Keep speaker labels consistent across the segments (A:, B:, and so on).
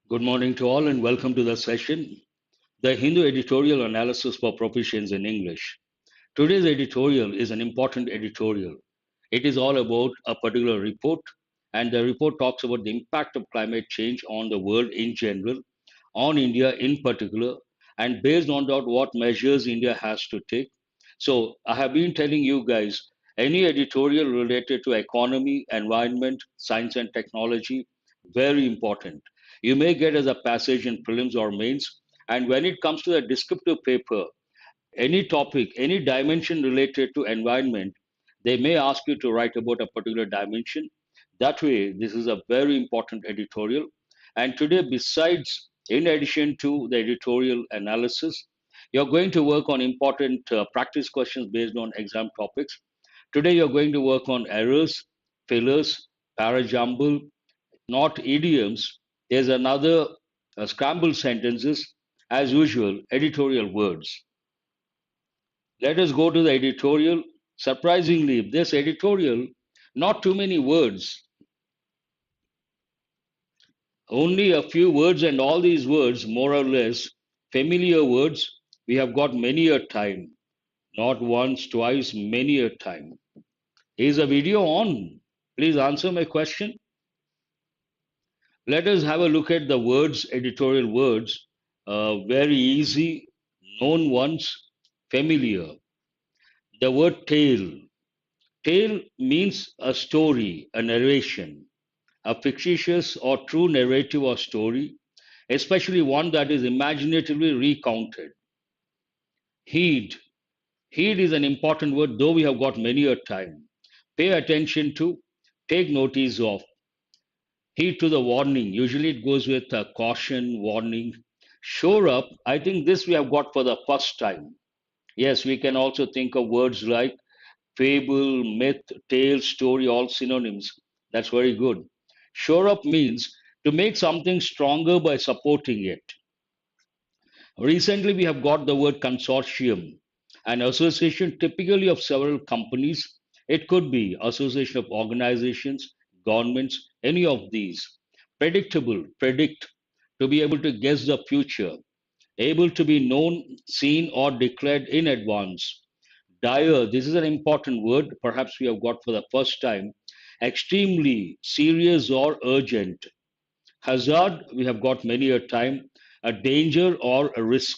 A: Good morning to all and welcome to the session, the Hindu Editorial Analysis for Proficiency in English. Today's editorial is an important editorial. It is all about a particular report, and the report talks about the impact of climate change on the world in general, on India in particular, and based on that, what measures India has to take. So, I have been telling you guys any editorial related to economy, environment, science, and technology, very important. You may get as a passage in prelims or mains, and when it comes to the descriptive paper, any topic, any dimension related to environment, they may ask you to write about a particular dimension. That way, this is a very important editorial. And today, besides, in addition to the editorial analysis, you're going to work on important practice questions based on exam topics. Today, you're going to work on errors, fillers, parajumble, not idioms. There's another scrambled sentences, as usual, editorial words. Let us go to the editorial. Surprisingly, this editorial, not too many words, only a few words, and all these words, more or less, familiar words, we have got many a time. Not once, twice, many a time. Is a video on? Please answer my question. Let us have a look at the words, editorial words. Very easy, known ones, familiar. The word tale. Tale means a story, a narration, a fictitious or true narrative or story, especially one that is imaginatively recounted. Heed. Heed is an important word, though we have got many a time. Pay attention to, take notice of. Heed to the warning. Usually it goes with a caution, warning. Shore up. I think this we have got for the first time. Yes, we can also think of words like fable, myth, tale, story, all synonyms. That's very good. Shore up means to make something stronger by supporting it. Recently, we have got the word consortium, an association typically of several companies. It could be association of organizations, governments, any of these. Predictable, predict, to be able to guess the future, able to be known, seen, or declared in advance. Dire, this is an important word, perhaps we have got for the first time. Extremely serious or urgent. Hazard, we have got many a time. A danger or a risk.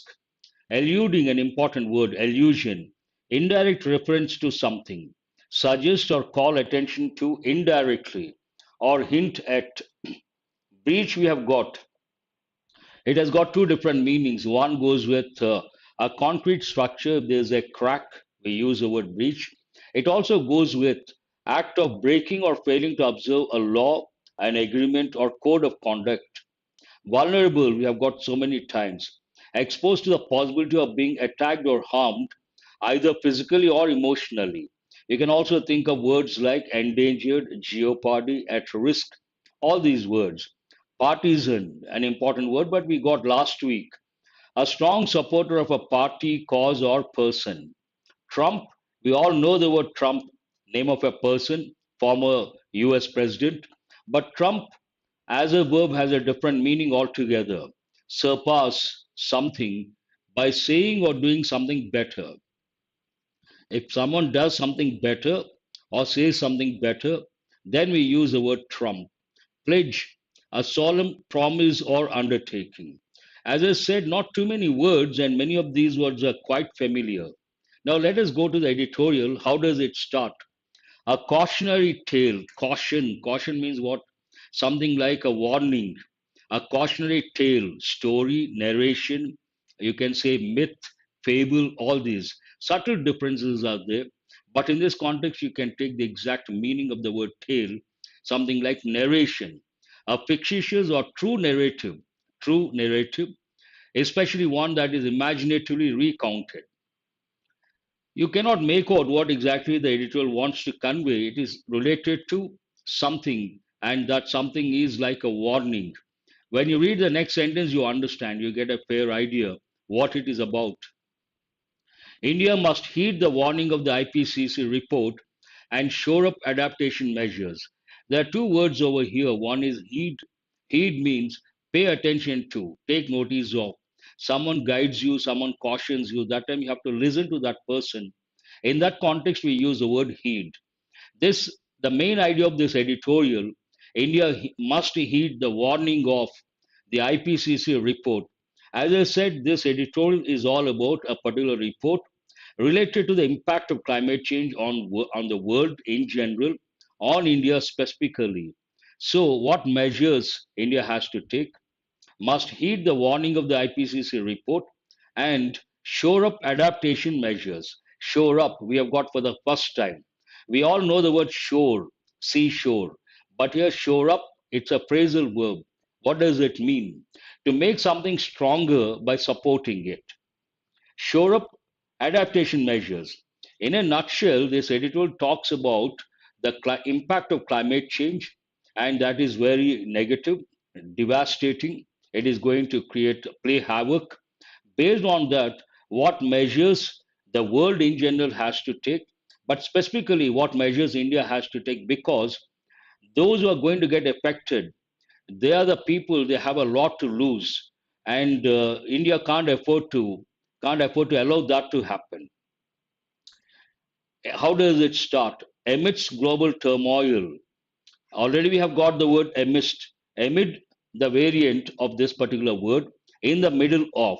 A: Eluding, an important word, illusion. Indirect reference to something. Suggest or call attention to indirectly or hint at. Breach, we have got. It has got two different meanings. One goes with a concrete structure. If there's a crack, we use the word breach. It also goes with act of breaking or failing to observe a law, an agreement, or code of conduct. Vulnerable, we have got so many times. Exposed to the possibility of being attacked or harmed, either physically or emotionally. You can also think of words like endangered, jeopardy, at risk, all these words. Partisan, an important word, but we got last week. A strong supporter of a party, cause, or person. Trump, we all know the word Trump, name of a person, former US president. But Trump as a verb has a different meaning altogether. Surpass something by saying or doing something better. If someone does something better or says something better, then we use the word trump. Pledge, a solemn promise or undertaking. As I said, not too many words, and many of these words are quite familiar. Now let us go to the editorial. How does it start? A cautionary tale. Caution. Caution means what? Something like a warning. A cautionary tale, story, narration. You can say myth, fable, all these. Subtle differences are there. But in this context, you can take the exact meaning of the word tale, something like narration. A fictitious or true narrative, especially one that is imaginatively recounted. You cannot make out what exactly the editorial wants to convey. It is related to something, and that something is like a warning. When you read the next sentence, you understand, you get a fair idea what it is about. India must heed the warning of the IPCC report and shore up adaptation measures. There are two words over here. One is heed. Heed means pay attention to, take notice of. Someone guides you, someone cautions you. That time you have to listen to that person. In that context, we use the word heed. This the main idea of this editorial. India must heed the warning of the IPCC report. As I said, this editorial is all about a particular report related to the impact of climate change on the world in general, on India specifically. So, what measures India has to take? Must heed the warning of the IPCC report and shore up adaptation measures. Shore up, we have got for the first time. We all know the word shore, seashore, but here shore up, it's a phrasal verb. What does it mean? To make something stronger by supporting it. Shore up adaptation measures. In a nutshell, this editorial talks about the impact of climate change, and that is very negative, devastating. It is going to play havoc. Based on that, what measures the world in general has to take, but specifically what measures India has to take, because those who are going to get affected, they are the people, they have a lot to lose, and India can't afford to allow that to happen. How does it start? Amidst global turmoil. Already we have got the word amidst. Amid, the variant of this particular word, in the middle of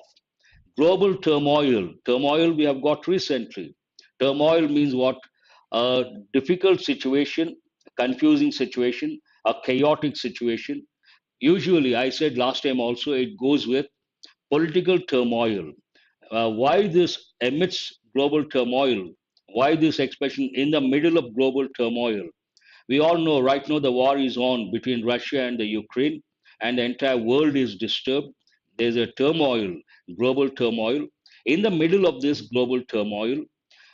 A: global turmoil. Turmoil we have got recently. Turmoil means what? A difficult situation, a confusing situation, a chaotic situation. Usually, I said last time also, it goes with political turmoil. Why this amidst global turmoil? Why this expression in the middle of global turmoil? We all know right now the war is on between Russia and the Ukraine, and the entire world is disturbed. There's a turmoil, global turmoil. In the middle of this global turmoil,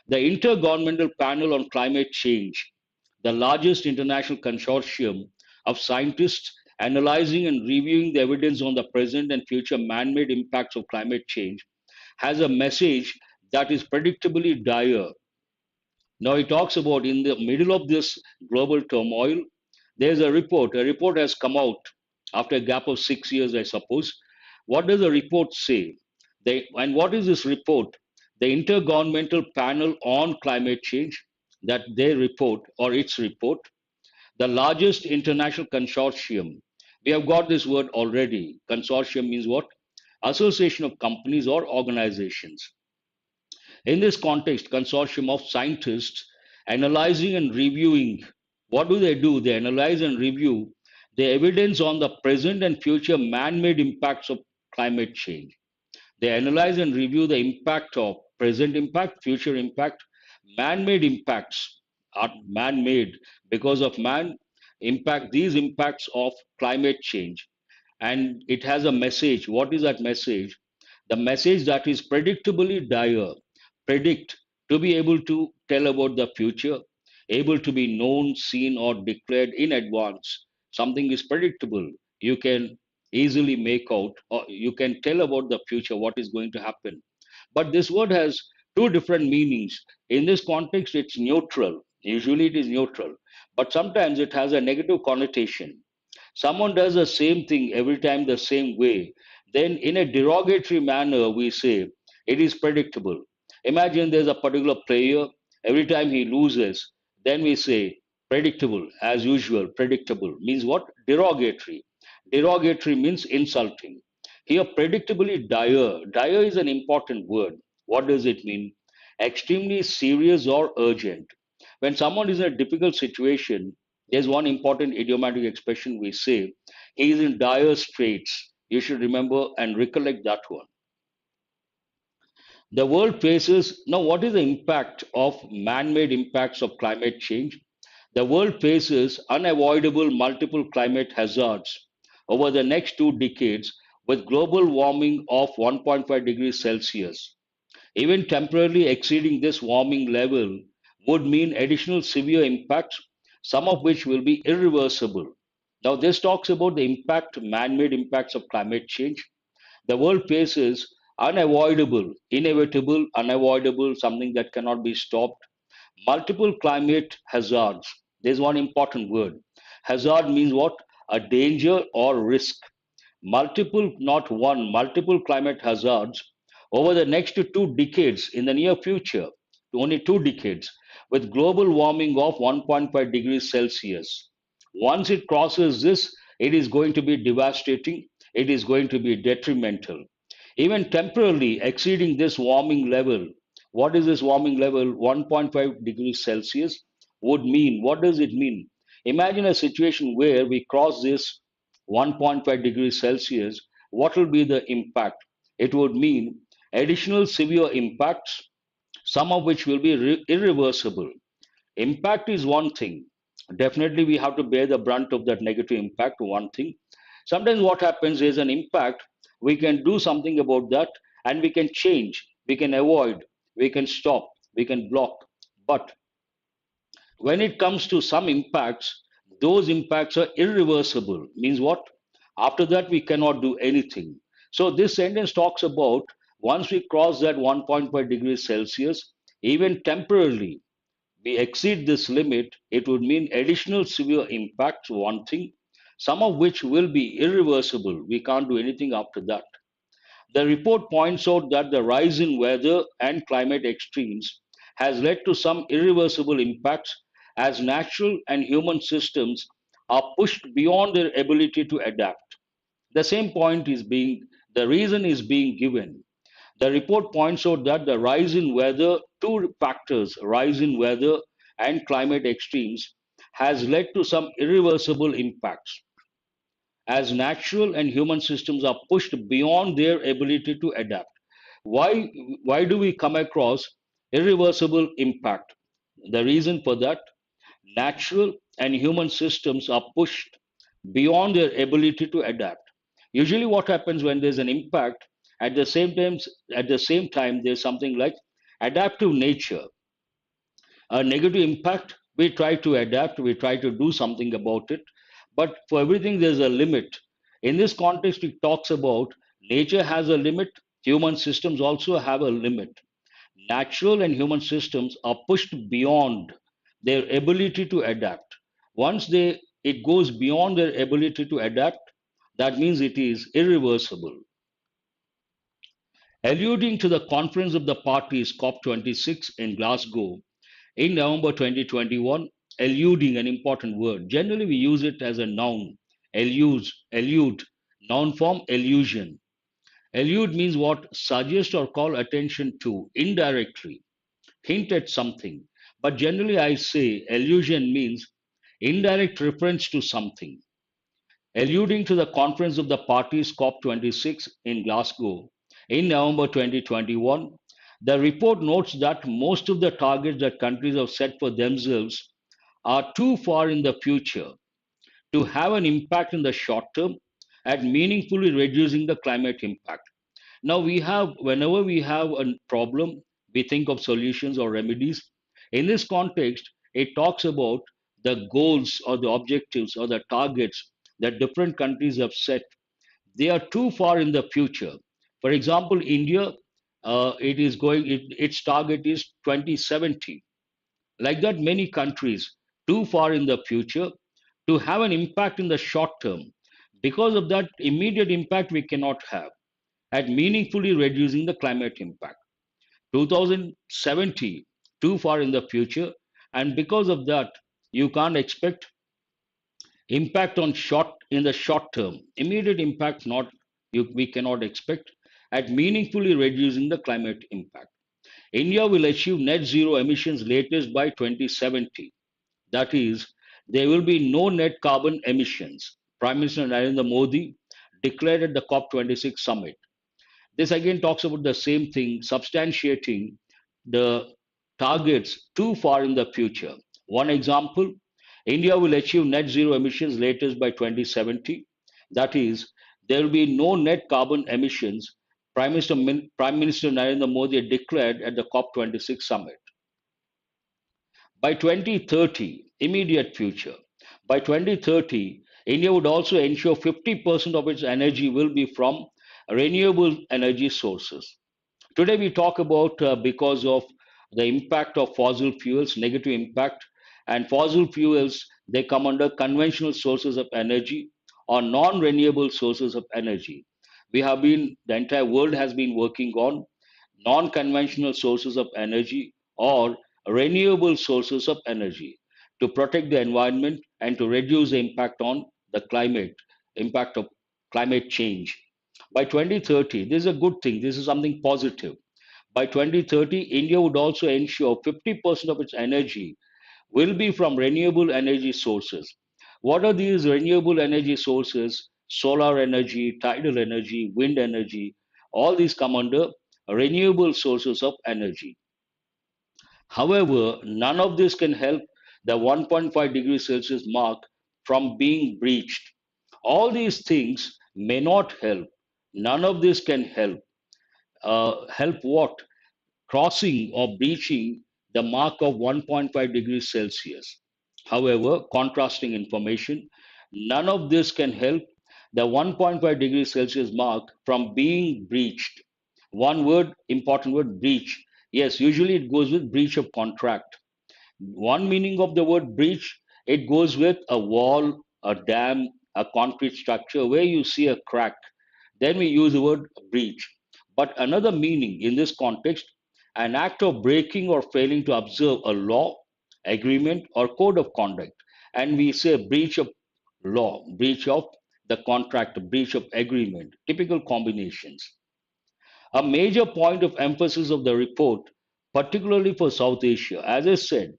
A: the Intergovernmental Panel on Climate Change, the largest international consortium of scientists analyzing and reviewing the evidence on the present and future man made impacts of climate change, has a message that is predictably dire. Now, he talks about in the middle of this global turmoil, there's a report. A report has come out after a gap of 6 years, I suppose. What does the report say? And what is this report? The Intergovernmental Panel on Climate Change, that their report or its report, the largest international consortium. We have got this word already. Consortium means what? Association of companies or organizations. In this context, consortium of scientists analyzing and reviewing. What do? They analyze and review the evidence on the present and future man-made impacts of climate change. They analyze and review the impact of present impact, future impact, man-made impacts are man-made because of man impact, these impacts of climate change. And it has a message. What is that message? The message that is predictably dire. Predict, to be able to tell about the future, able to be known, seen, or declared in advance. Something is predictable. You can easily make out, or you can tell about the future, what is going to happen. But this word has two different meanings. In this context, it's neutral. Usually it is neutral, but sometimes it has a negative connotation. Someone does the same thing every time the same way, then in a derogatory manner, we say it is predictable. Imagine there's a particular player, every time he loses, then we say predictable, as usual. Predictable means what? Derogatory. Derogatory means insulting. Here, predictably dire. Dire is an important word. What does it mean? Extremely serious or urgent. When someone is in a difficult situation, there's one important idiomatic expression we say, he is in dire straits. You should remember and recollect that one. The world faces now, what is the impact of man made impacts of climate change? The world faces unavoidable multiple climate hazards over the next 2 decades with global warming of 1.5 degrees Celsius. Even temporarily exceeding this warming level would mean additional severe impacts, some of which will be irreversible. Now, this talks about the impact, man made impacts of climate change. The world faces unavoidable, inevitable, unavoidable, something that cannot be stopped, multiple climate hazards. There's one important word. Hazard means what? A danger or risk. multiple, not one, multiple climate hazards over the next 2 decades in the near future, only 2 decades, with global warming of 1.5 degrees Celsius. Once it crosses this, it is going to be devastating, it is going to be detrimental. Even temporarily exceeding this warming level, what is this warming level? 1.5 degrees Celsius would mean, what does it mean? Imagine a situation where we cross this 1.5 degrees Celsius. What will be the impact? It would mean additional severe impacts, some of which will be irreversible. Impact is one thing. Definitely, we have to bear the brunt of that negative impact, one thing. Sometimes what happens is an impact, we can do something about that and we can change, we can avoid, we can stop, we can block. But when it comes to some impacts, those impacts are irreversible. Means what? After that, we cannot do anything. So this sentence talks about once we cross that 1.5 degrees Celsius, even temporarily, we exceed this limit, it would mean additional severe impacts, one thing, some of which will be irreversible. We can't do anything after that. The report points out that the rise in weather and climate extremes has led to some irreversible impacts as natural and human systems are pushed beyond their ability to adapt. The same point is being, the reason is being given. The report points out that the rise in weather, two factors, rise in weather and climate extremes, has led to some irreversible impacts as natural and human systems are pushed beyond their ability to adapt. Why, why do we come across irreversible impact? The reason for that, natural and human systems are pushed beyond their ability to adapt. Usually what happens when there's an impact, at the same time there's something like adaptive nature. A negative impact, we try to adapt, we try to do something about it, but for everything there's a limit. In this context, it talks about nature has a limit, human systems also have a limit. Natural and human systems are pushed beyond their ability to adapt. Once they it goes beyond their ability to adapt, that means it is irreversible. Alluding to the Conference of the Parties COP26 in Glasgow in November 2021, eluding an important word. Generally, we use it as a noun. Elude, noun form, illusion. Elude means what? Suggest or call attention to, indirectly, hint at something. But generally, I say allusion means indirect reference to something. Alluding to the Conference of the Parties COP26 in Glasgow in November 2021, the report notes that most of the targets that countries have set for themselves are too far in the future to have an impact in the short term at meaningfully reducing the climate impact. Now we have, whenever we have a problem, we think of solutions or remedies. In this context, it talks about the goals or the objectives or the targets that different countries have set. They are too far in the future. For example, India, its target is 2070. Like that, many countries too far in the future to have an impact in the short term. Because of that, immediate impact we cannot have at meaningfully reducing the climate impact. 2070, too far in the future, and because of that, you can't expect impact on short in the short term. Immediate impact not we cannot expect at meaningfully reducing the climate impact. India will achieve net zero emissions latest by 2070. That is, there will be no net carbon emissions. Prime Minister Narendra Modi declared at the COP26 summit. This again talks about the same thing, substantiating the targets too far in the future. One example, India will achieve net zero emissions latest by 2070. That is, there will be no net carbon emissions. Prime Minister Narendra Modi declared at the COP26 summit. By 2030, immediate future, by 2030, India would also ensure 50% of its energy will be from renewable energy sources. Today we talk about because of the impact of fossil fuels, negative impact, and fossil fuels, they come under conventional sources of energy on non-renewable sources of energy. The entire world has been working on non-conventional sources of energy or renewable sources of energy to protect the environment and to reduce the impact of climate change. By 2030, this is a good thing. This is something positive. By 2030, India would also ensure 50% of its energy will be from renewable energy sources. What are these renewable energy sources? Solar energy, tidal energy, wind energy, all these come under renewable sources of energy. However, none of this can help the 1.5 degrees Celsius mark from being breached. All these things may not help. None of this can help. Help what? Crossing or breaching the mark of 1.5 degrees Celsius. However, contrasting information, none of this can help the 1.5 degrees Celsius mark from being breached. One word, important word, breach. Yes, usually it goes with breach of contract. One meaning of the word breach, it goes with a wall, a dam, a concrete structure where you see a crack. Then we use the word breach. But another meaning in this context, an act of breaking or failing to observe a law, agreement, or code of conduct. And we say breach of law, breach of the contract, breach of agreement, typical combinations. A major point of emphasis of the report, particularly for South Asia, as I said,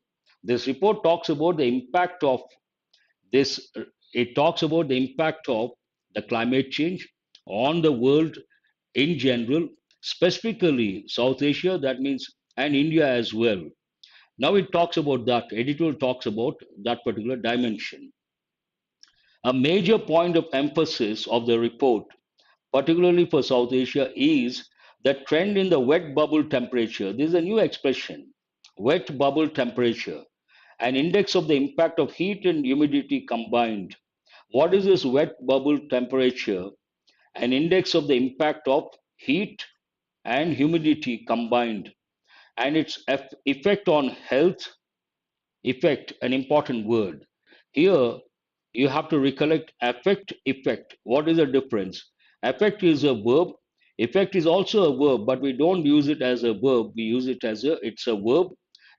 A: this report talks about the impact of this, it talks about the impact of the climate change on the world in general, specifically South Asia, that means, and India as well. Now it talks about that, editorial talks about that particular dimension. A major point of emphasis of the report, particularly for South Asia, is the trend in the wet bubble temperature. This is a new expression, wet bubble temperature, an index of the impact of heat and humidity combined. What is this wet bubble temperature? An index of the impact of heat and humidity combined, and its effect on health. Effect, an important word. Here, you have to recollect affect, effect. What is the difference? Affect is a verb. Effect is also a verb, but we don't use it as a verb. We use it as it's a verb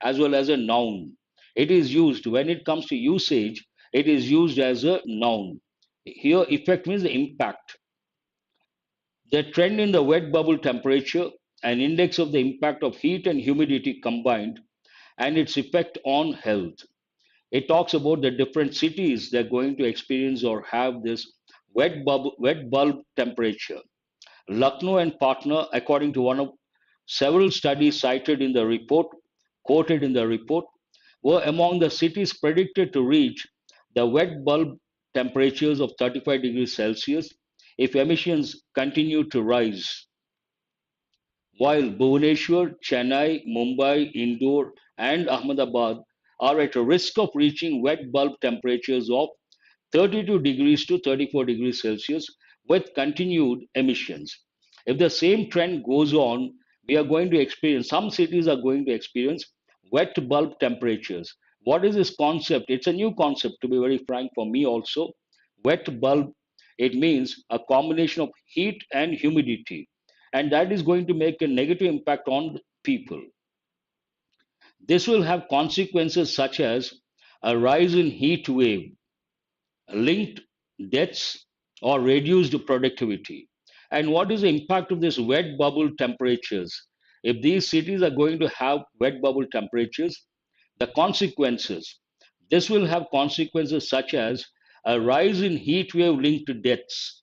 A: as well as a noun. It is used when it comes to usage. It is used as a noun. Here, effect means the impact. The trend in the wet bubble temperature, an index of the impact of heat and humidity combined, and its effect on health. It talks about the different cities they're going to experience or have this wet bulb temperature. Lucknow and Patna, according to one of several studies cited in the report, quoted in the report, were among the cities predicted to reach the wet bulb temperatures of 35 degrees Celsius if emissions continue to rise. While Bhubaneswar, Chennai, Mumbai, Indore, and Ahmedabad are at a risk of reaching wet bulb temperatures of 32 degrees to 34 degrees Celsius with continued emissions. If the same trend goes on, we are going to experience, some cities are going to experience wet bulb temperatures. What is this concept? It's a new concept, to be very frank, for me also. Wet bulb, it means a combination of heat and humidity, and that is going to make a negative impact on people. This will have consequences such as a rise in heat wave, linked deaths, or reduced productivity. And what is the impact of this wet bubble temperatures? If these cities are going to have wet bubble temperatures, the consequences, this will have consequences such as a rise in heat wave linked deaths,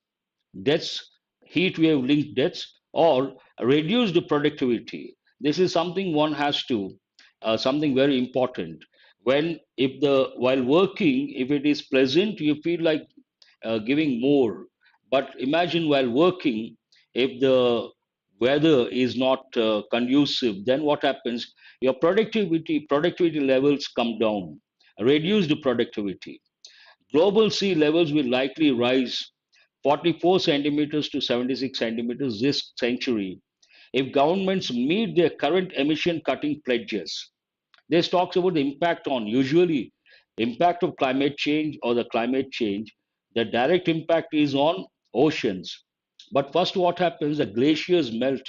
A: deaths, heat wave linked deaths, or reduced productivity. This is something one has to, something very important. When, if the, while working, if it is pleasant, you feel like giving more. But imagine while working, if the weather is not conducive, then what happens? Your productivity levels come down, reduced productivity. Global sea levels will likely rise 44 centimeters to 76 centimeters this century if governments meet their current emission cutting pledges. This talks about the impact on, usually, impact of climate change or the climate change. The direct impact is on oceans. But first, what happens? The glaciers melt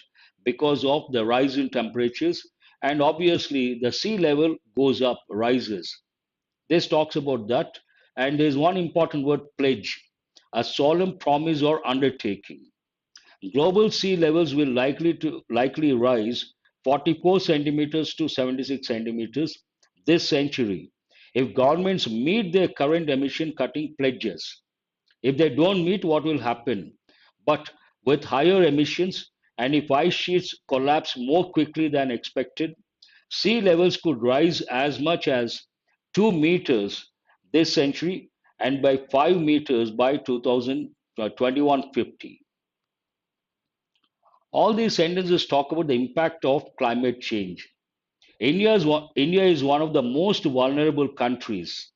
A: because of the rise in temperatures, and obviously, the sea level goes up, rises. This talks about that. And there's one important word, pledge, a solemn promise or undertaking. Global sea levels will likely rise 44 centimeters to 76 centimeters this century if governments meet their current emission cutting pledges. If they don't meet, what will happen? But with higher emissions and if ice sheets collapse more quickly than expected, sea levels could rise as much as 2 meters this century and by 5 meters by 2150. All these sentences talk about the impact of climate change. India is one of the most vulnerable countries.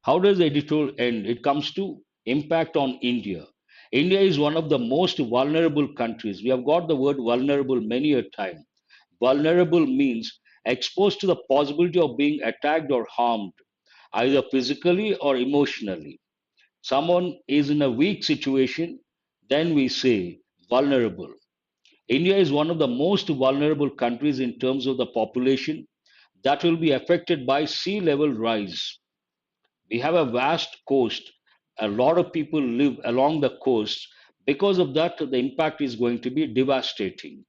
A: How does the editorial end? It comes to impact on India. India is one of the most vulnerable countries. We have got the word vulnerable many a time. Vulnerable means exposed to the possibility of being attacked or harmed, either physically or emotionally. Someone is in a weak situation, then we say vulnerable. India is one of the most vulnerable countries in terms of the population that will be affected by sea level rise. We have a vast coast. A lot of people live along the coast. Because of that, the impact is going to be devastating.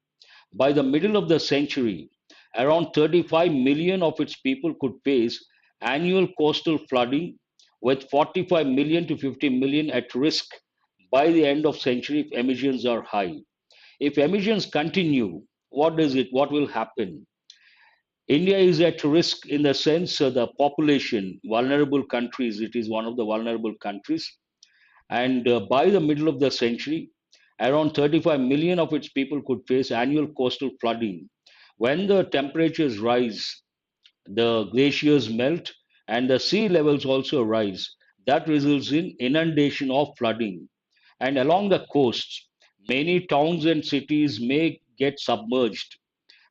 A: By the middle of the century, around 35 million of its people could face annual coastal flooding, with 45 million to 50 million at risk by the end of century if emissions are high. If emissions continue, what will happen? India is at risk in the sense the population, vulnerable countries, it is one of the vulnerable countries. And by the middle of the century, around 35 million of its people could face annual coastal flooding. When the temperatures rise, the glaciers melt, and the sea levels also rise. That results in inundation or flooding. And along the coasts, many towns and cities may get submerged.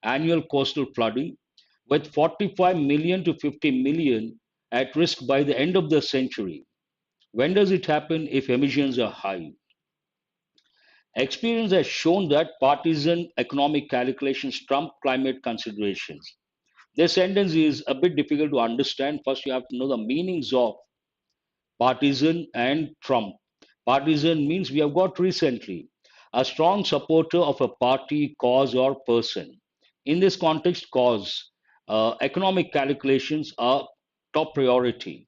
A: Annual coastal flooding, with 45 million to 50 million at risk by the end of the century. When does it happen? If emissions are high. Experience has shown that partisan economic calculations trump climate considerations. This sentence is a bit difficult to understand. First, you have to know the meanings of partisan and Trump. Partisan means we have got recently a strong supporter of a party, cause, or person. In this context, cause, economic calculations are top priority.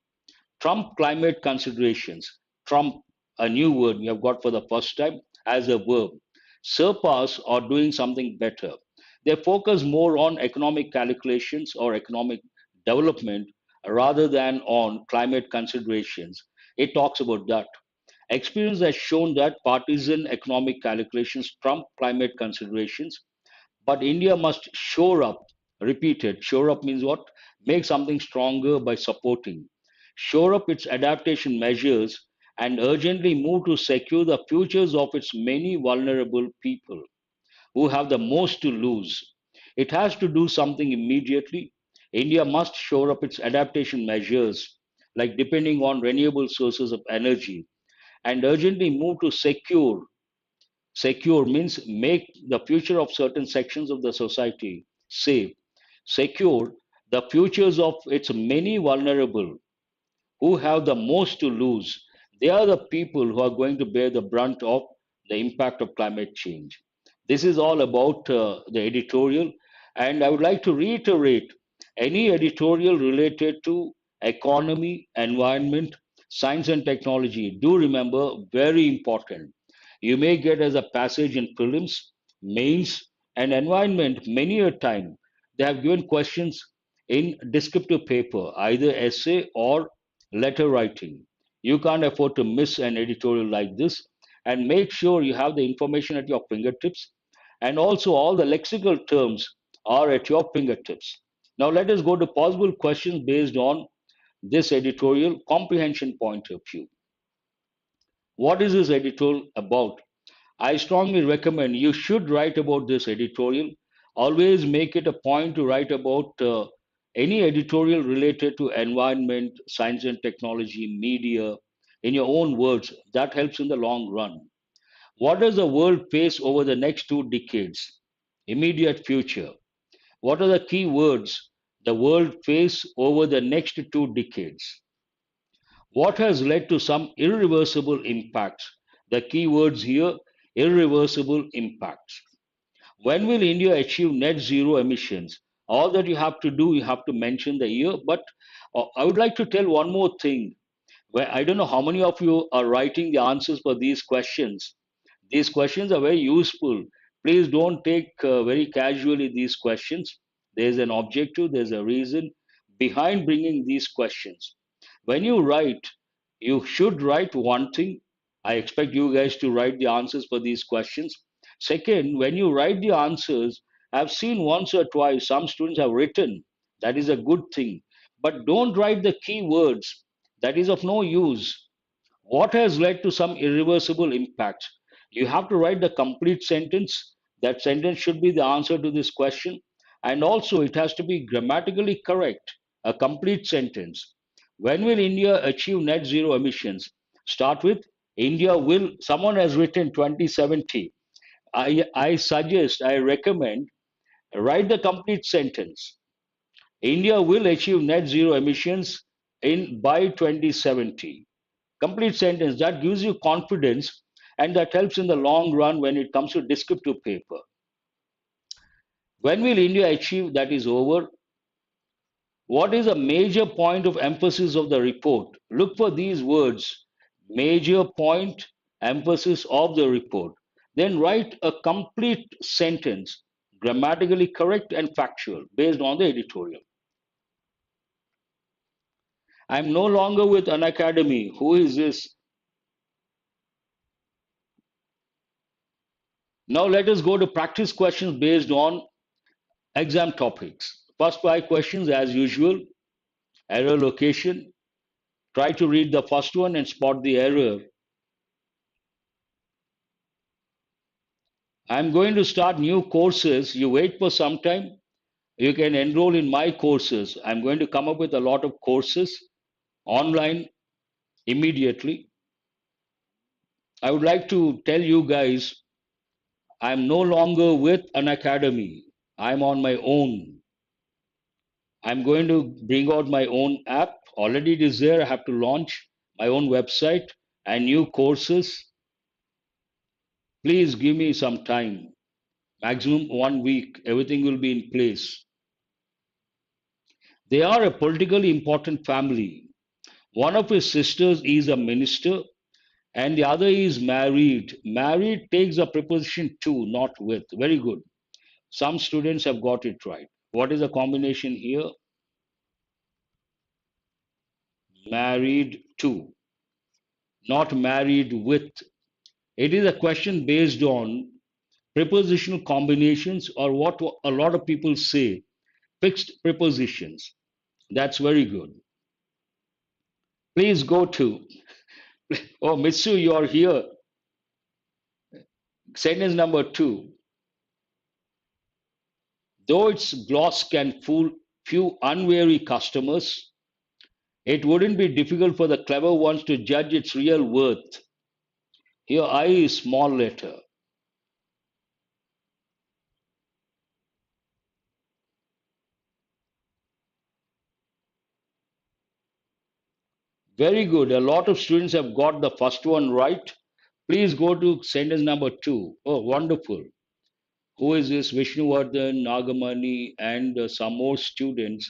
A: Trump climate considerations. Trump, a new word we have got for the first time as a verb. Surpass or doing something better. They focus more on economic calculations or economic development rather than on climate considerations. It talks about that. Experience has shown that partisan economic calculations trump climate considerations, but India must shore up, repeat it. Shore up means what? Make something stronger by supporting. Shore up its adaptation measures and urgently move to secure the futures of its many vulnerable people who have the most to lose. It has to do something immediately. India must shore up its adaptation measures, like depending on renewable sources of energy, and urgently move to secure. Secure means make the future of certain sections of the society safe. Secure the futures of its many vulnerable who have the most to lose. They are the people who are going to bear the brunt of the impact of climate change. This is all about the editorial, and I would like to reiterate any editorial related to economy, environment, science, and technology. Do remember, very important. You may get as a passage in prelims, mains, and environment many a time. They have given questions in descriptive paper, either essay or letter writing. You can't afford to miss an editorial like this, and make sure you have the information at your fingertips. And also, all the lexical terms are at your fingertips. Now, let us go to possible questions based on this editorial comprehension point of view. What is this editorial about? I strongly recommend you should write about this editorial. Always make it a point to write about any editorial related to environment, science and technology, media, in your own words. That helps in the long run. What does the world face over the next 2 decades? Immediate future. What are the key words the world face over the next 2 decades? What has led to some irreversible impacts? The key words here, irreversible impacts. When will India achieve net zero emissions? All that you have to do, you have to mention the year. But I would like to tell one more thing. Where I don't know how many of you are writing the answers for these questions. These questions are very useful. Please don't take very casually these questions. There's an objective, there's a reason behind bringing these questions. When you write, you should write one thing. I expect you guys to write the answers for these questions. Second, when you write the answers, I've seen once or twice some students have written. That is a good thing. But don't write the key words. That is of no use. What has led to some irreversible impacts? You have to write the complete sentence. That sentence should be the answer to this question. And also, it has to be grammatically correct, a complete sentence. When will India achieve net zero emissions? Start with India will, someone has written 2070. I suggest, I recommend, write the complete sentence. India will achieve net zero emissions in by 2070. Complete sentence that gives you confidence and that helps in the long run when it comes to descriptive paper. When will India achieve that is over? What is a major point of emphasis of the report? Look for these words, major point, emphasis of the report. Then write a complete sentence, grammatically correct and factual, based on the editorial. I'm no longer with an academy. Who is this? Now let us go to practice questions based on exam topics. First 5 questions as usual. Error location. Try to read the first one and spot the error. I'm going to start new courses. You wait for some time. You can enroll in my courses. I'm going to come up with a lot of courses online immediately. I would like to tell you guys I'm no longer with an academy. I'm on my own. I'm going to bring out my own app. Already it is there. I have to launch my own website and new courses. Please give me some time. Maximum 1 week. Everything will be in place. They are a politically important family. One of his sisters is a minister and the other is married. Married takes a preposition to, not with. Very good. Some students have got it right. What is the combination here? Married to, not married with. It is a question based on prepositional combinations or what a lot of people say, fixed prepositions. That's very good. Please go to, oh, Mitsu, you're here. Sentence number 2. Though its gloss can fool few unwary customers, it wouldn't be difficult for the clever ones to judge its real worth. Here, I is small letter. Very good. A lot of students have got the first one right. Please go to sentence number 2. Oh, wonderful. Who is this? Vishnuvardhan, Nagamani, and some more students.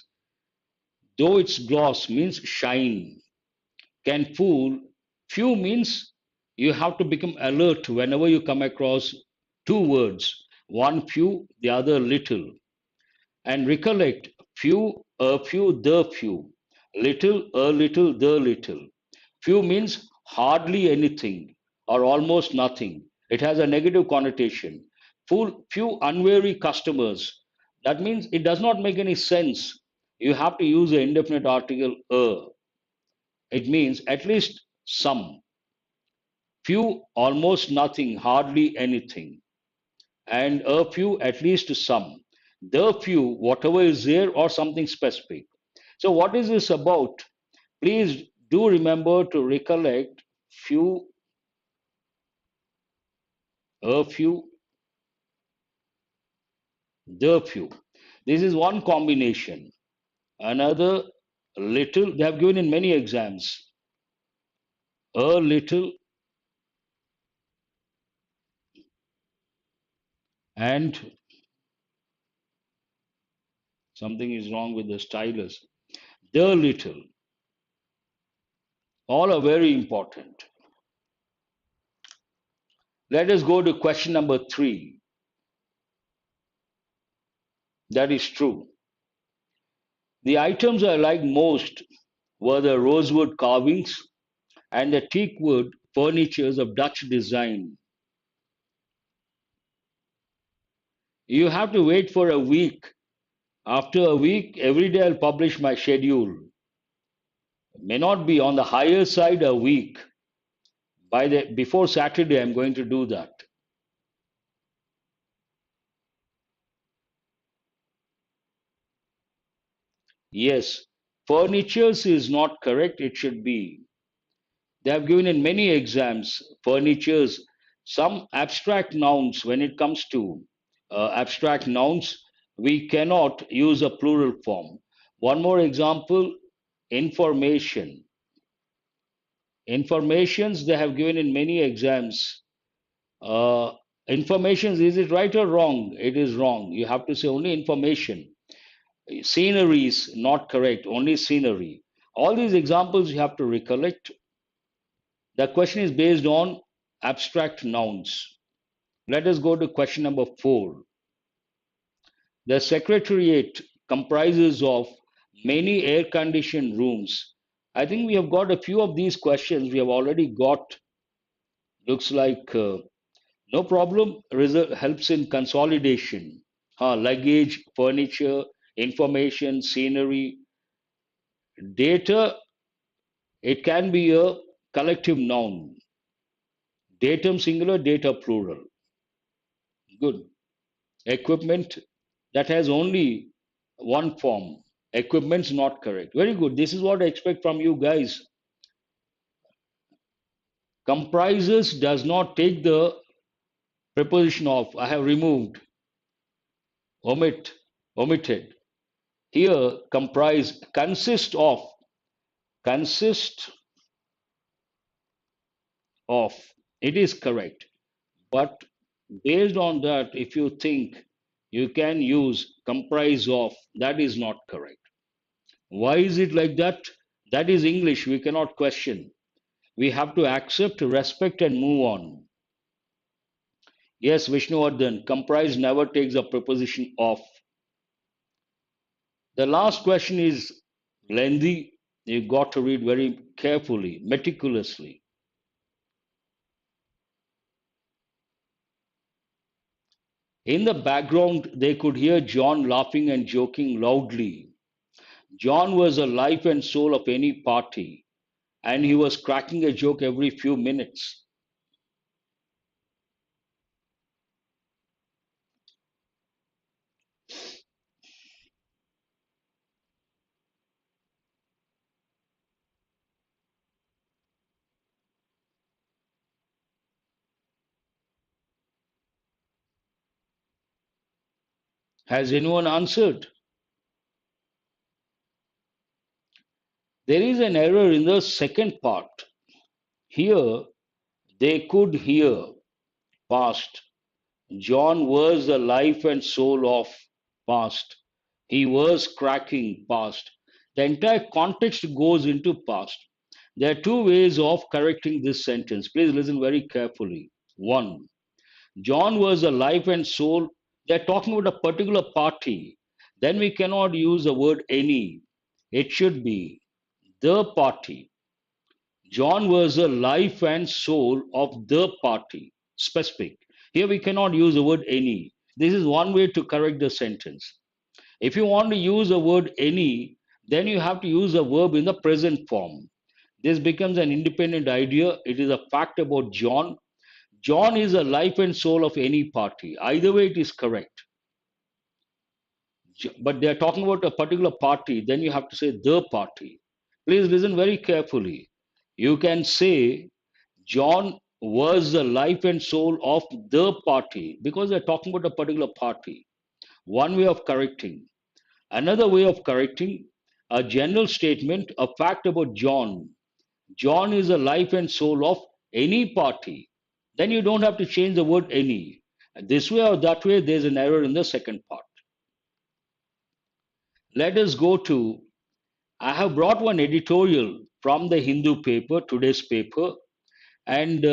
A: Though its gloss means shine, can fool. Few means you have to become alert whenever you come across 2 words. One few, the other little. And recollect a few, the few. Little, a little, the little. Few means hardly anything or almost nothing. It has a negative connotation. Few unwary customers. That means it does not make any sense. You have to use the indefinite article a. It means at least some. Few, almost nothing, hardly anything. And a few, at least some. The few, whatever is there or something specific. So, what is this about? Please Do remember to recollect few, a few, the few. This is one combination. Another, little, they have given in many exams. A little and something is wrong with the stylus. The little. All are very important. Let us go to question number 3. That is true. The items I liked most were the rosewood carvings and the teakwood furnitures of Dutch design. You have to wait for a week. After a week, every day I'll publish my schedule. May not be on the higher side a week. Before Saturday, I'm going to do that. Yes, furnitures is not correct. It should be. They have given in many exams furnitures, some abstract nouns. When it comes to abstract nouns, we cannot use a plural form. One more example, information. Informations they have given in many exams. Informations, is it right or wrong? It is wrong. You have to say only information. Scenery is not correct, only scenery. All these examples you have to recollect. The question is based on abstract nouns. Let us go to question number 4. The Secretariat comprises of many air-conditioned rooms. I think we have got a few of these questions. We have already got, looks like no problem, result helps in consolidation. Luggage, furniture, information, scenery, data, it can be a collective noun. Datum singular, data plural. Good. Equipment, that has only one form. Equipment's not correct. Very good. This is what I expect from you guys. Comprises does not take the preposition of. I have removed, omitted. Here, comprise, consist of. It is correct. But based on that, if you think you can use comprise of, that is not correct. Why is it like that? That is English. We cannot question. We have to accept, respect, and move on. Yes, Vishnuvardhan, comprise never takes a preposition of. The last question is lengthy. You got to read very carefully, meticulously. In the background, they could hear John laughing and joking loudly. John was the life and soul of any party, and he was cracking a joke every few minutes. Has anyone answered? There is an error in the second part. Here, they could hear past. John was the life and soul of past. He was cracking past. The entire context goes into past. There are two ways of correcting this sentence. Please listen very carefully. One, John was the life and soul. They're talking about a particular party. Then we cannot use the word any. It should be the party. John was the life and soul of the party. Specific. Here we cannot use the word any. This is one way to correct the sentence. If you want to use the word any, then you have to use a verb in the present form. This becomes an independent idea. It is a fact about John. John is the life and soul of any party. Either way, it is correct. But they are talking about a particular party, then you have to say the party. Please listen very carefully. You can say John was the life and soul of the party because they're talking about a particular party. One way of correcting. Another way of correcting a general statement, a fact about John. John is the life and soul of any party. Then you don't have to change the word any. This way or that way, there's an error in the second part. Let us go to, I have brought one editorial from the Hindu paper, today's paper, and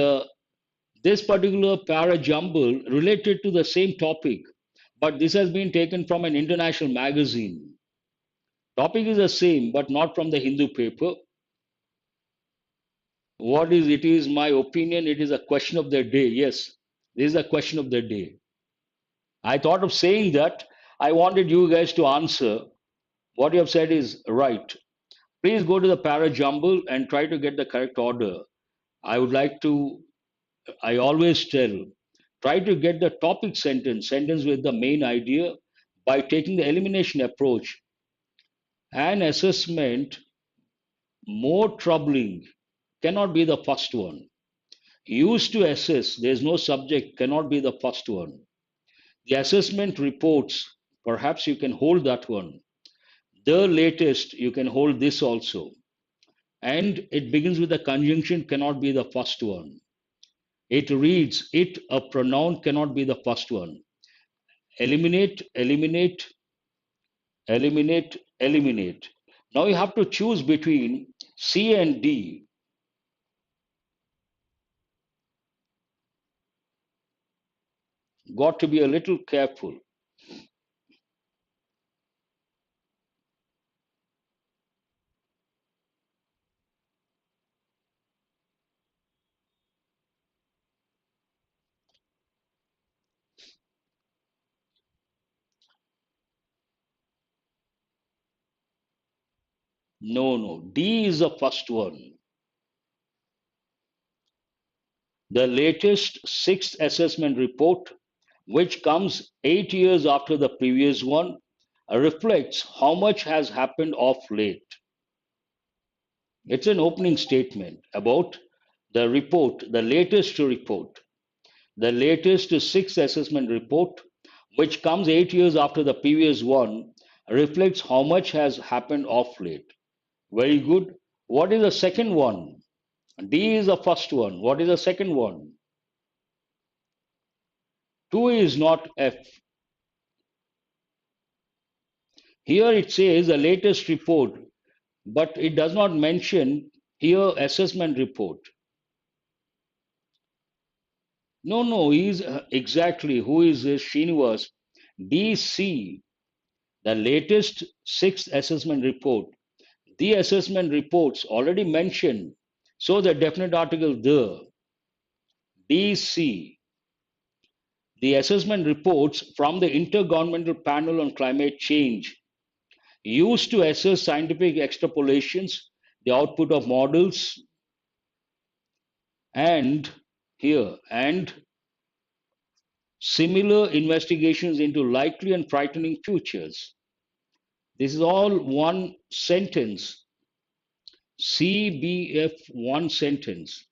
A: this particular para jumble related to the same topic, but this has been taken from an international magazine. Topic is the same, but not from the Hindu paper. What is it? Is my opinion. It is a question of the day. Yes, this is a question of the day. I thought of saying that. I wanted you guys to answer. What you have said is right. Please go to the para jumble and try to get the correct order. I would like to, I always tell, try to get the topic sentence with the main idea by taking the elimination approach. An assessment more troubling cannot be the first one. Used to assess, there is no subject, cannot be the first one. The assessment reports, perhaps you can hold that one. The latest, you can hold this also. And it begins with a conjunction, cannot be the first one. It reads, it, a pronoun, cannot be the first one. Eliminate, eliminate, eliminate, eliminate. Now you have to choose between C and D. Got to be a little careful. No, no. D is the first one. The latest sixth assessment report, which comes 8 years after the previous one, reflects how much has happened of late. It's an opening statement about the report, the latest report. The latest sixth assessment report, which comes 8 years after the previous one, reflects how much has happened of late. Very good. What is the second one? D is the first one. What is the second one? 2 is not F. Here it says the latest report, but it does not mention here assessment report. No, no, he's exactly who is this Srinivas? DC, the latest sixth assessment report. The assessment reports already mentioned. So the definite article the DC, the assessment reports from the Intergovernmental Panel on Climate Change used to assess scientific extrapolations, the output of models, and here, and similar investigations into likely and frightening futures. This is all one sentence. CBF one sentence.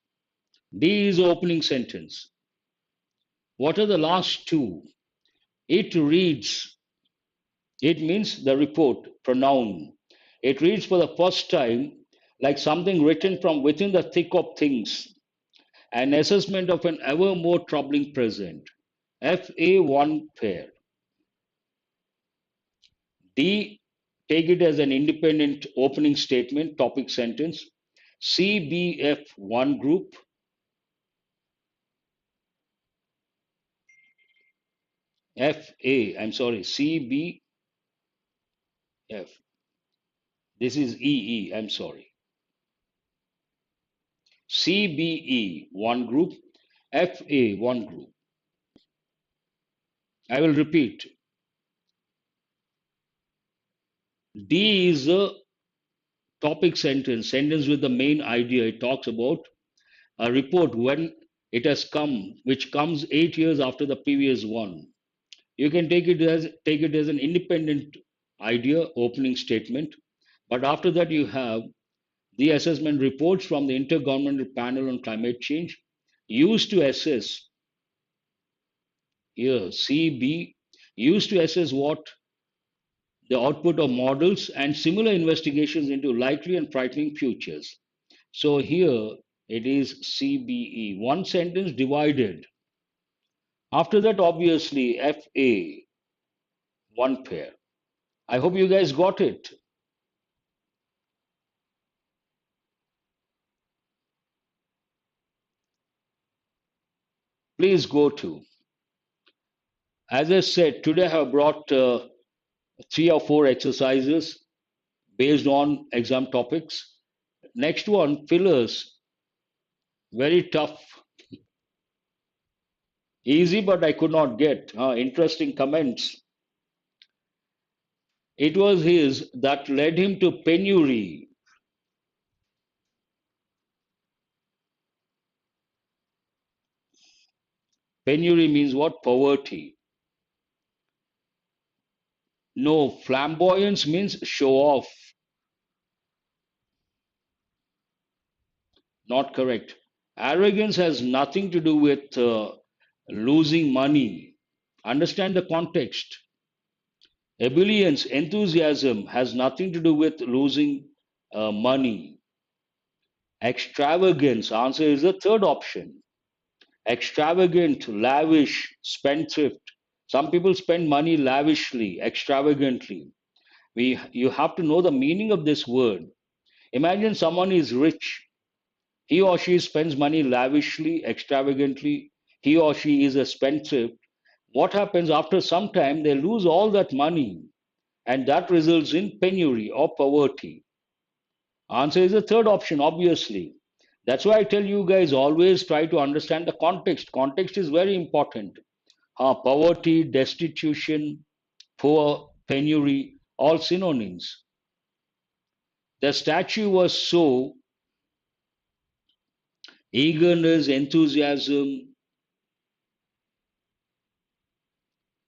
A: D is opening sentence. What are the last two? It reads, it means the report, pronoun. It reads for the first time like something written from within the thick of things, an assessment of an ever more troubling present. FA1 pair. D, take it as an independent opening statement, topic sentence. CBF1 group. I'm sorry, CBF. This is EE, I'm sorry. CBE, one group, FA, one group. I will repeat. D is a topic sentence with the main idea. It talks about a report when it has come, which comes 8 years after the previous one. You can take it as an independent idea, opening statement. But after that, you have The assessment reports from the Intergovernmental Panel on Climate Change used to assess, here, CB, used to assess what the output of models and similar investigations into likely and frightening futures. So here it is CBE, one sentence divided. After that, obviously, FA, one pair. I hope you guys got it. Please go to. As I said, today I have brought 3 or 4 exercises based on exam topics. Next one, fillers, very tough. Easy, but I could not get. Interesting comments. It was his that led him to penury. Penury means what? Poverty. No, flamboyance means show off. Not correct. Arrogance has nothing to do with losing money. Understand the context. Ebullience, enthusiasm, has nothing to do with losing money. Extravagance, answer is the third option. Extravagant, lavish, spendthrift. Some people spend money lavishly, extravagantly. You have to know the meaning of this word. Imagine someone is rich. He or she spends money lavishly, extravagantly. He or she is a spendthrift. What happens after some time? They lose all that money, and that results in penury or poverty. Answer is the third option, obviously. That's why I tell you guys always try to understand the context. Context is very important. Poverty, destitution, poor, penury, all synonyms. The statue was so eagerness, enthusiasm.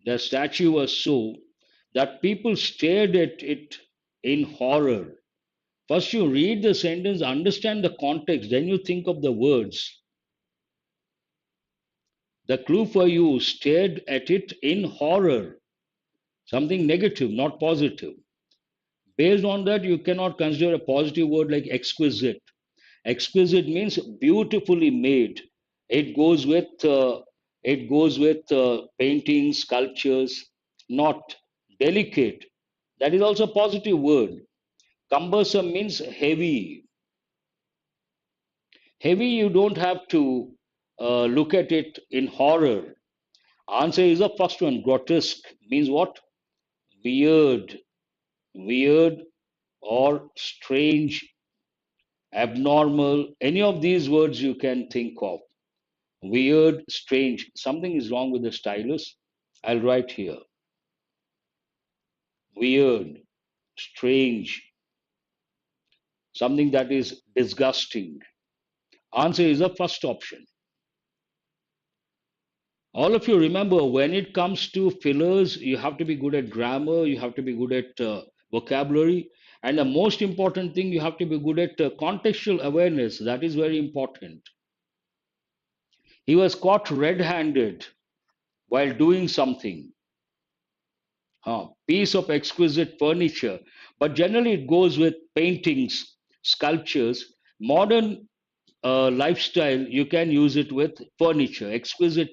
A: The statue was so that people stared at it in horror. First, you read the sentence, understand the context, then you think of the words. The clue for you stared at it in horror, something negative, not positive. Based on that, you cannot consider a positive word like exquisite. Exquisite means beautifully made. It goes with paintings, sculptures, not delicate. That is also a positive word. Cumbersome means heavy. Heavy, you don't have to look at it in horror. Answer is the first one. Grotesque means what? Weird, weird or strange, abnormal. Any of these words you can think of. Weird, strange. Something is wrong with the stylus. I'll write here. Weird, strange, something that is disgusting. Answer is the first option. All of you remember when it comes to fillers, you have to be good at grammar, you have to be good at vocabulary, and the most important thing, you have to be good at contextual awareness. That is very important. He was caught red handed while doing something. Piece of exquisite furniture, but generally it goes with paintings, sculptures. Modern lifestyle, you can use it with furniture, exquisite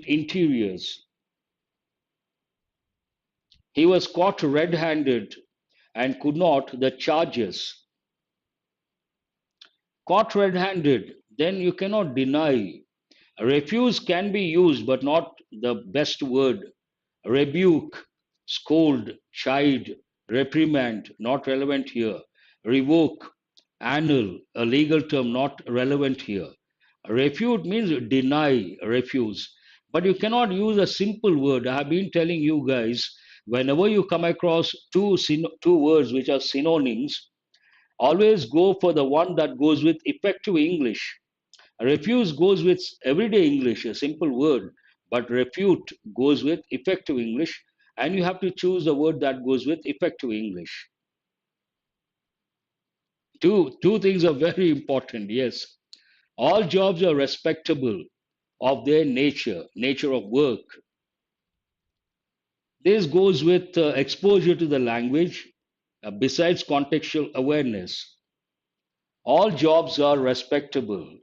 A: interiors. He was caught red handed and could not, the charges. Caught red handed, then you cannot deny. Refuse can be used, but not the best word. Rebuke, scold, chide, reprimand, not relevant here. Revoke, annul, a legal term not relevant here. Refute means deny, refuse. But you cannot use a simple word. I have been telling you guys, whenever you come across two words which are synonyms, always go for the one that goes with effective English. Refuse goes with everyday English, a simple word, but refute goes with effective English, and you have to choose the word that goes with effective English. Two things are very important. Yes, all jobs are respectable of their nature of work. This goes with exposure to the language, besides contextual awareness. All jobs are respectable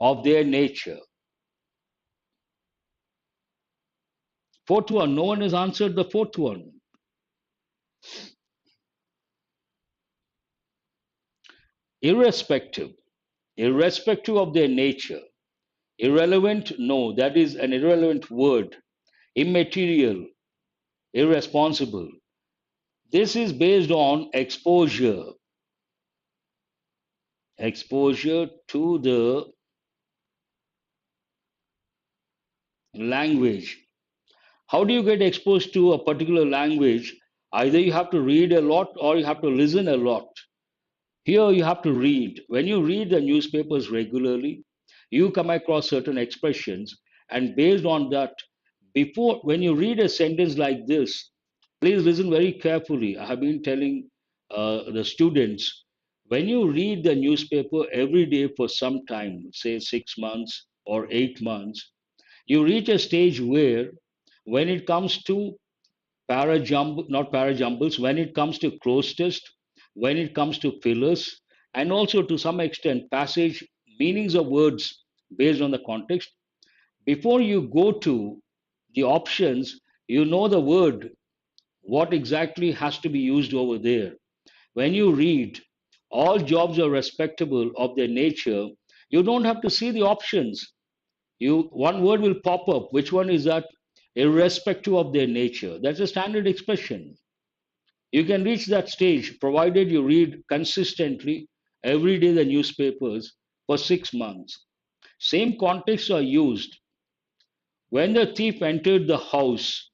A: of their nature. Fourth one, no one has answered the fourth one. Irrespective, irrespective of their nature. Irrelevant, no, that is an irrelevant word. Immaterial, irresponsible. This is based on exposure to the language. How do you get exposed to a particular language? Either you have to read a lot or you have to listen a lot. Here you have to read. When you read the newspapers regularly, you come across certain expressions, and based on that, before when you read a sentence like this, please listen very carefully. I have been telling the students, when you read the newspaper every day for some time, say 6 months or 8 months, you reach a stage where, when it comes to not parajumbles, when it comes to cloze test, when it comes to fillers, and also to some extent passage meanings of words based on the context, before you go to the options, you know the word, what exactly has to be used over there. When you read, all jobs are respectable of their nature, you don't have to see the options. One word will pop up. Which one is that? Irrespective of their nature. That's a standard expression. You can reach that stage provided you read consistently every day the newspapers for 6 months. Same contexts are used. When the thief entered the house,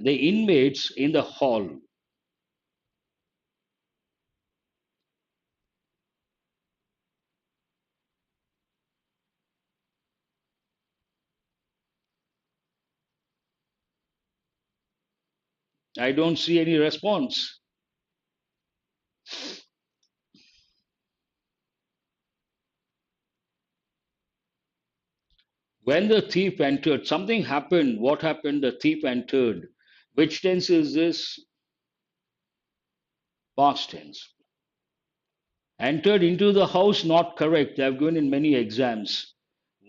A: the inmates in the hall. I don't see any response. When the thief entered, something happened. What happened? The thief entered. Which tense is this? Past tense. Entered into the house, not correct. They have given in many exams.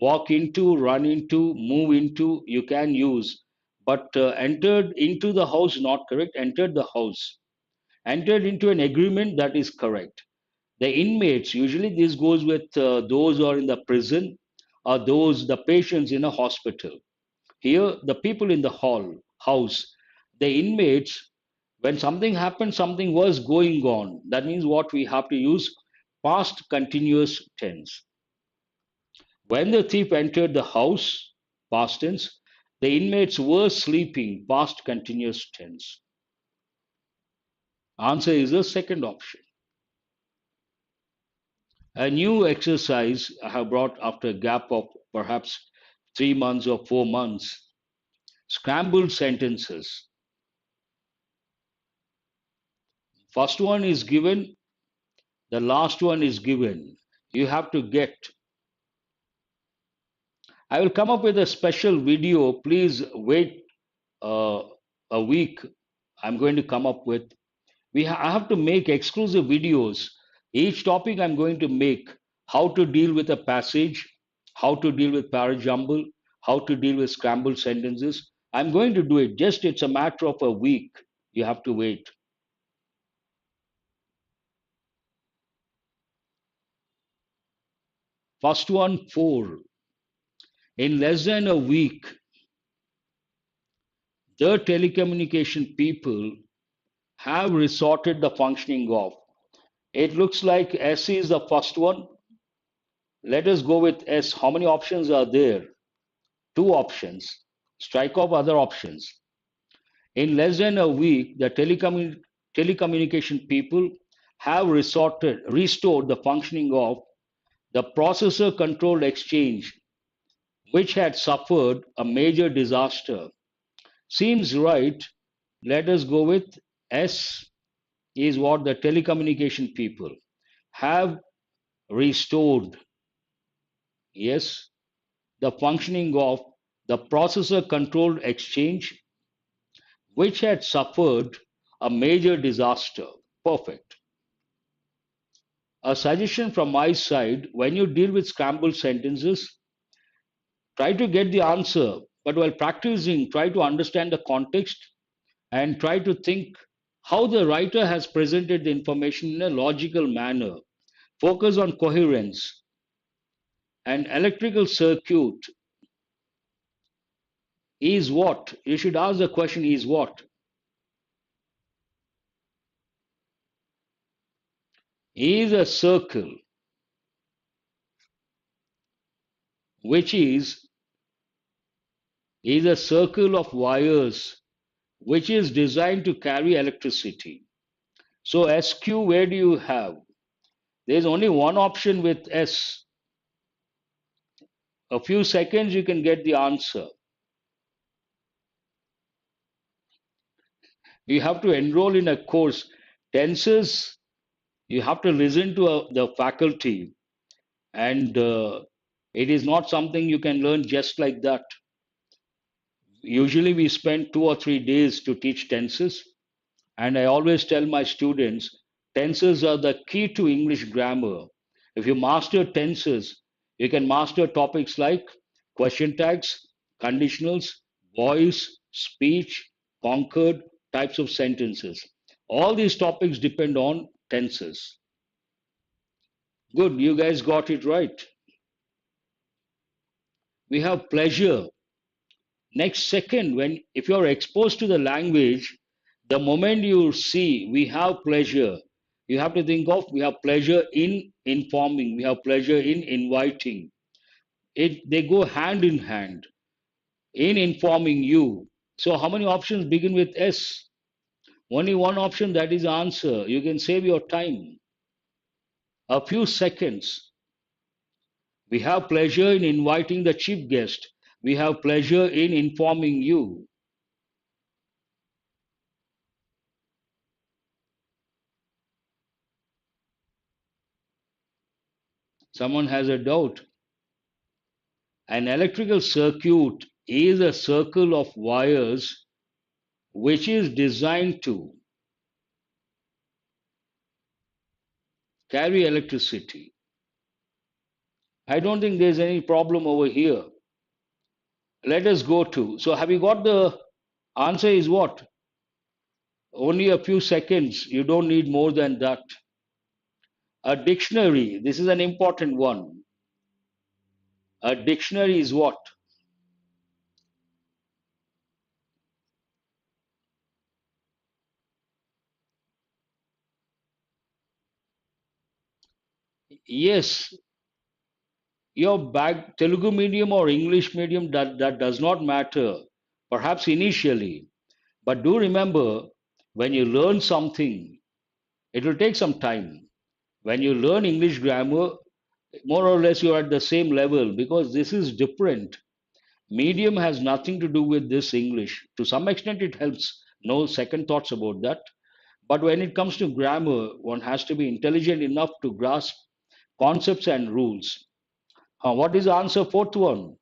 A: Walk into, run into, move into, you can use. But entered into the house, not correct. Entered the house. Entered into an agreement, that is correct. The inmates, usually this goes with those who are in the prison or the patients in a hospital. Here, the people in the house, the inmates, when something happened, something was going on. That means what we have to use? Past continuous tense. When the thief entered the house, past tense, the inmates were sleeping, past continuous tense. Answer is the second option. A new exercise I have brought after a gap of perhaps 3 months or 4 months. Scrambled sentences. First one is given, the last one is given. You have to get. I will come up with a special video. Please wait uh, a week. I'm going to come up with. I have to make exclusive videos. Each topic I'm going to make: how to deal with a passage, how to deal with parajumble, how to deal with scrambled sentences. I'm going to do it. Just it's a matter of a week. You have to wait. First one, 4. In less than a week, the telecommunication people have resorted the functioning of. It looks like S is the first one. Let us go with S. How many options are there? 2 options. Strike off other options. In less than a week, the telecommunication people have restored the functioning of the processor controlled exchange, which had suffered a major disaster. Seems right. Let us go with S. is what the telecommunication people have restored, yes, the functioning of the processor controlled exchange, which had suffered a major disaster. Perfect. A suggestion from my side: when you deal with scrambled sentences, try to get the answer, but while practicing, try to understand the context and try to think how the writer has presented the information in a logical manner. Focus on coherence. An electrical circuit is what? You should ask the question: is what? Is a circle which is a circle of wires which is designed to carry electricity. So SQ, where do you have? There's only one option with S. A few seconds you can get the answer. You have to enroll in a course. Tenses, you have to listen to the faculty, and it is not something you can learn just like that. Usually we spend 2 or 3 days to teach tenses, and I always tell my students tenses are the key to English grammar. If you master tenses, you can master topics like question tags, conditionals, voice, speech, conquered, types of sentences. All these topics depend on tenses. Good, you guys got it right. We have pleasure. Next second, when if you're exposed to the language, the moment you see we have pleasure, you have to think of we have pleasure in informing, we have pleasure in inviting. They go hand in hand in informing you. So how many options begin with S? Only one option, that is answer. You can save your time. A few seconds. We have pleasure in inviting the chief guest. We have pleasure in informing you. Someone has a doubt. An electrical circuit is a circle of wires which is designed to carry electricity. I don't think there's any problem over here. Let us go to. So, have you got the answer? Is what? Only a few seconds. You don't need more than that. A dictionary. This is an important one. A dictionary is what? Yes, your Telugu medium or English medium, that does not matter. Perhaps initially. But do remember, when you learn something, it will take some time. When you learn English grammar, more or less you're at the same level because this is different. Medium has nothing to do with this English. To some extent, it helps. No second thoughts about that. But when it comes to grammar, one has to be intelligent enough to grasp concepts and rules. What is the answer? Fourth one.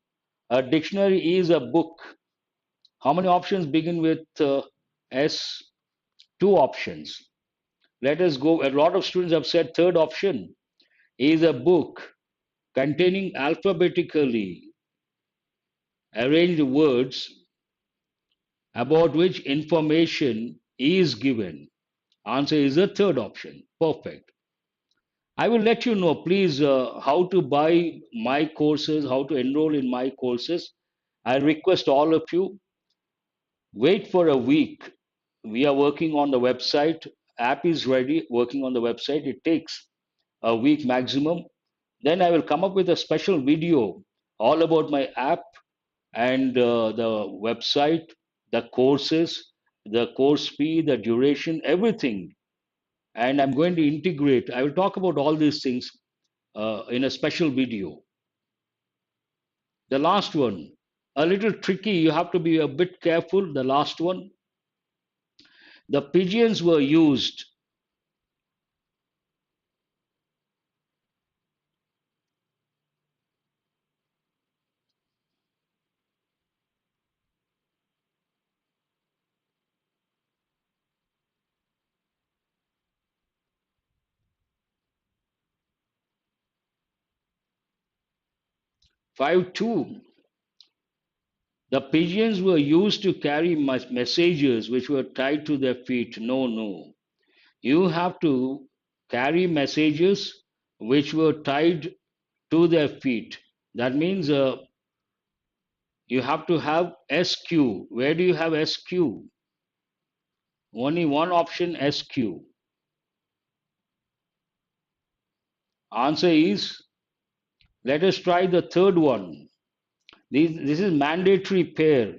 A: A dictionary is a book. How many options begin with S? Two options. Let us go. A lot of students have said third option is a book containing alphabetically arranged words about which information is given. Answer is the third option. Perfect. I will let you know, please, how to buy my courses, how to enroll in my courses. I request all of you wait for a week. We are working on the website. App is ready, working on the website. It takes a week maximum. Then I will come up with a special video all about my app and the website, the courses, the course fee, the duration, everything. And I'm going to integrate. I will talk about all these things in a special video. The last one, a little tricky. You have to be a bit careful. The last one, the pigeons were used. 5.2. The pigeons were used to carry messages which were tied to their feet. No, no. You have to carry messages which were tied to their feet. That means you have to have SQ. Where do you have SQ? Only one option, SQ. Answer is, let us try the third one. This is mandatory pair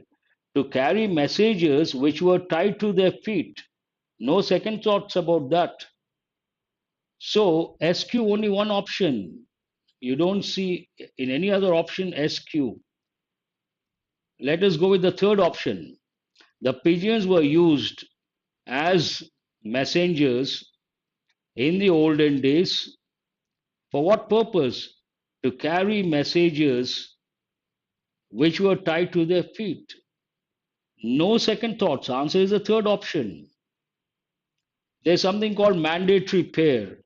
A: to carry messages which were tied to their feet. No second thoughts about that. So SQ only one option. You don't see in any other option SQ. Let us go with the third option. The pigeons were used as messengers in the olden days. For what purpose? To carry messages which were tied to their feet. No second thoughts. Answer is the third option. There's something called mandatory pair.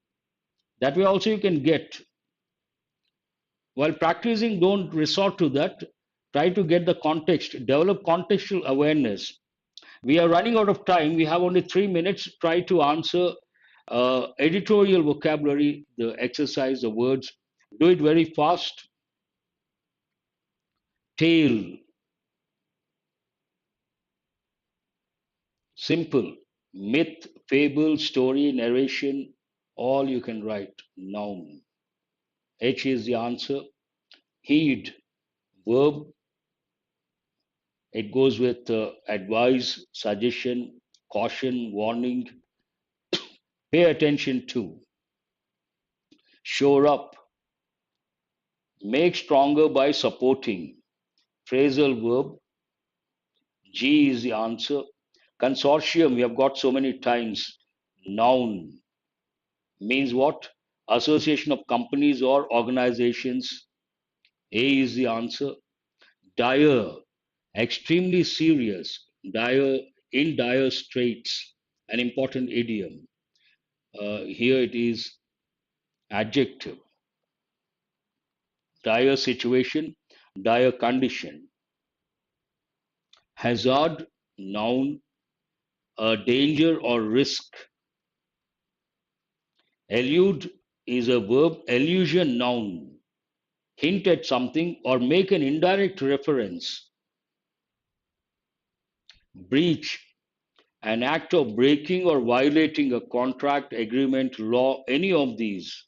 A: That way also you can get. While practicing, don't resort to that. Try to get the context, develop contextual awareness. We are running out of time. We have only 3 minutes. Try to answer editorial vocabulary, the exercise, the words. Do it very fast. Tale, simple. Myth, fable, story, narration, all you can write. Noun. H is the answer. Heed, verb. It goes with advice, suggestion, caution, warning. Pay attention to. Shore up. Make stronger by supporting. Phrasal verb. G is the answer. Consortium, we have got so many times. Noun means what? Association of companies or organizations. A is the answer. Dire, extremely serious. Dire, in dire straits, an important idiom. Here it is adjective. Dire situation, dire condition. Hazard, noun, a danger or risk. Allude is a verb, allusion, noun. Hint at something or make an indirect reference. Breach, an act of breaking or violating a contract, agreement, law, any of these.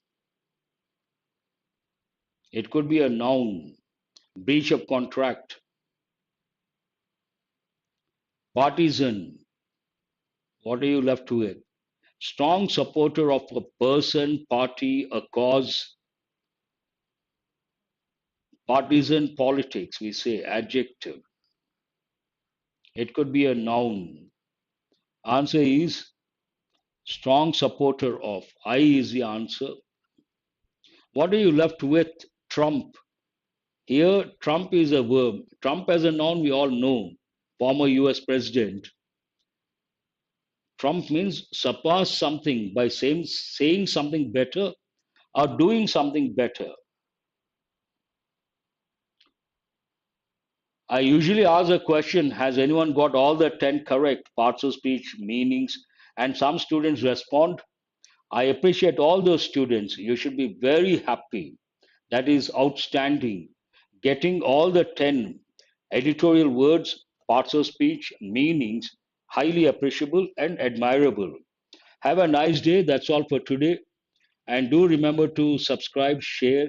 A: It could be a noun. Breach of contract. Partisan, what are you left with? Strong supporter of a person, party, a cause. Partisan politics, we say, adjective. It could be a noun. Answer is strong supporter of. I is the answer. What are you left with? Trump. Here, Trump is a verb. Trump as a noun, we all know. Former US president. Trump means surpass something by saying something better or doing something better. I usually ask a question, has anyone got all the 10 correct parts of speech, meanings, and some students respond? I appreciate all those students. You should be very happy. That is outstanding. Getting all the 10 editorial words, parts of speech, meanings, highly appreciable and admirable. Have a nice day. That's all for today. And do remember to subscribe, share,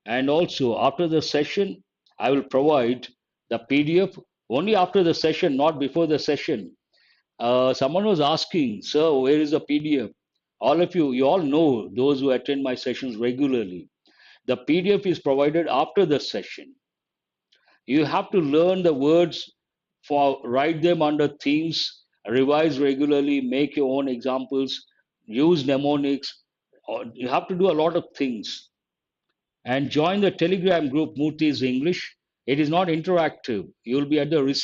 A: and also after the session, I will provide the PDF only after the session, not before the session. Someone was asking, sir, where is the PDF? All of you, you all know those who attend my sessions regularly. The PDF is provided after the session. You have to learn the words, for write them under themes, revise regularly, make your own examples, use mnemonics. You have to do a lot of things. And join the Telegram group Murthy's English. It is not interactive. You will be at the receiving